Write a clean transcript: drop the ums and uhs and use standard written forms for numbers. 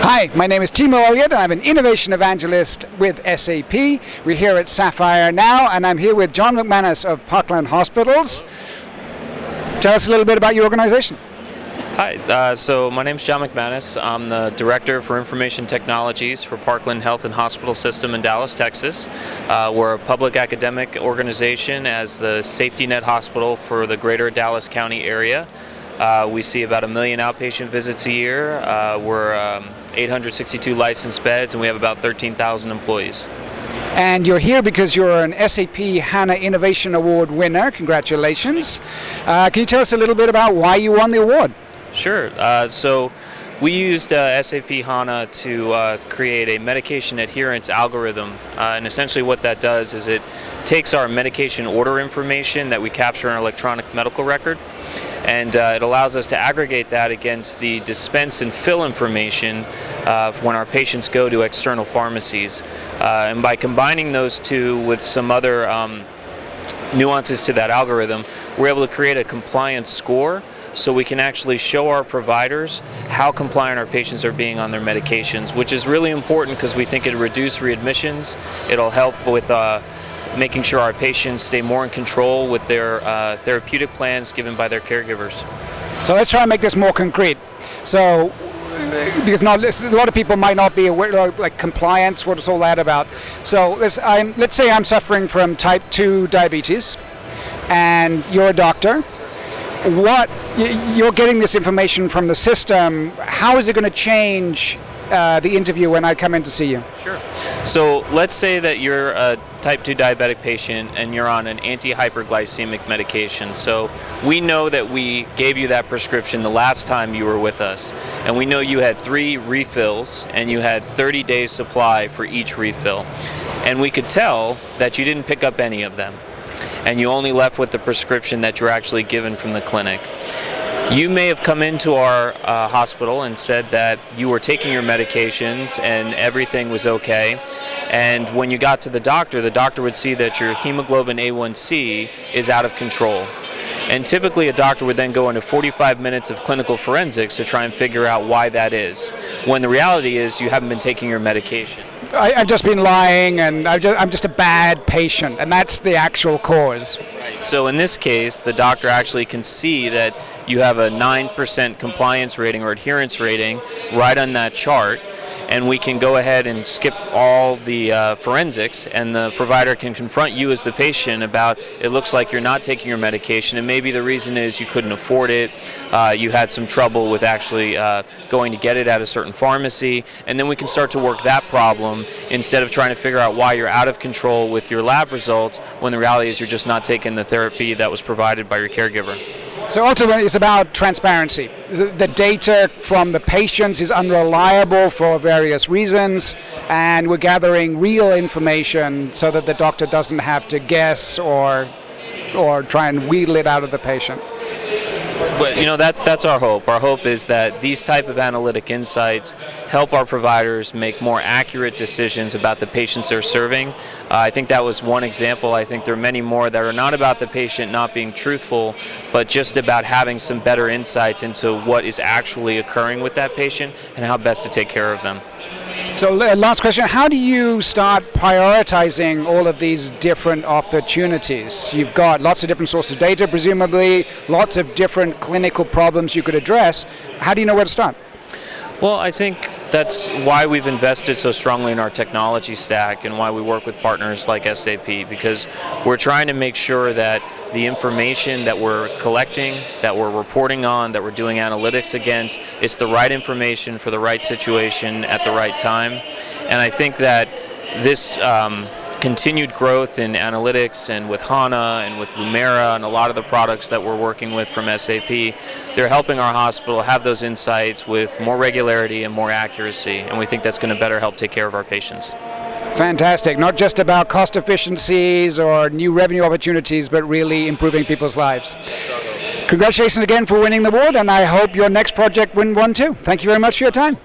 Hi, my name is Timo, Elliott, and I'm an innovation evangelist with SAP. We're here at SAPPHIRENOW, and I'm here with John McManus of Parkland Hospitals. Tell us a little bit about your organization. Hi, so my name is John McManus. I'm the Director for Information Technologies for Parkland Health and Hospital System in Dallas, Texas. We're a public academic organization as the safety net hospital for the greater Dallas County area. We see about 1 million outpatient visits a year. We're 862 licensed beds, and we have about 13,000 employees. And you're here because you're an SAP HANA Innovation Award winner. Congratulations. Can you tell us a little bit about why you won the award? Sure. So we used SAP HANA to create a medication adherence algorithm. And essentially what that does is it takes our medication order information that we capture in our electronic medical record, and it allows us to aggregate that against the dispense and fill information when our patients go to external pharmacies. And by combining those two with some other nuances to that algorithm, we're able to create a compliance score, so we can actually show our providers how compliant our patients are being on their medications, which is really important because we think it'll reduce readmissions. It'll help with making sure our patients stay more in control with their therapeutic plans given by their caregivers. So let's try and make this more concrete. So, because a lot of people might not be aware, like compliance, what it's all that about. So let's say I'm suffering from type 2 diabetes, and you're a doctor. You're getting this information from the system. How is it going to change the interview when I come in to see you? Sure. So let's say that you're a type 2 diabetic patient and you're on an anti-hyperglycemic medication. So we know that we gave you that prescription the last time you were with us, and we know you had 3 refills and you had 30 days supply for each refill. And we could tell that you didn't pick up any of them, and you only left with the prescription that you're actually given from the clinic. You may have come into our hospital and said that you were taking your medications and everything was okay, and when you got to the doctor would see that your hemoglobin A1C is out of control. And typically a doctor would then go into 45 minutes of clinical forensics to try and figure out why that is, when the reality is you haven't been taking your medication. I've just been lying, and I'm just a bad patient, and that's the actual cause. Right. So in this case, the doctor actually can see that you have a 9% compliance rating or adherence rating right on that chart, and we can go ahead and skip all the forensics, and the provider can confront you as the patient about, it looks like you're not taking your medication, and maybe the reason is you couldn't afford it, you had some trouble with actually going to get it at a certain pharmacy, and then we can start to work that problem instead of trying to figure out why you're out of control with your lab results when the reality is you're just not taking the therapy that was provided by your caregiver. So ultimately it's about transparency. The data from the patients is unreliable for various reasons, and we're gathering real information so that the doctor doesn't have to guess or try and wheedle it out of the patient. But that's our hope. Our hope is that these type of analytic insights help our providers make more accurate decisions about the patients they're serving. I think that was one example. I think there are many more that are not about the patient not being truthful, but just about having some better insights into what is actually occurring with that patient and how best to take care of them. So last question, how do you start prioritizing all of these different opportunities? You've got lots of different sources of data, presumably, lots of different clinical problems you could address. How do you know where to start? Well, I think that's why we've invested so strongly in our technology stack and why we work with partners like SAP, because we're trying to make sure that the information that we're collecting, that we're reporting on, that we're doing analytics against, it's the right information for the right situation at the right time. And I think that this continued growth in analytics and with HANA and with Lumera and a lot of the products that we're working with from SAP, they're helping our hospital have those insights with more regularity and more accuracy, and we think that's going to better help take care of our patients. Fantastic. Not just about cost efficiencies or new revenue opportunities, but really improving people's lives. Congratulations again for winning the award, and I hope your next project win one too. Thank you very much for your time.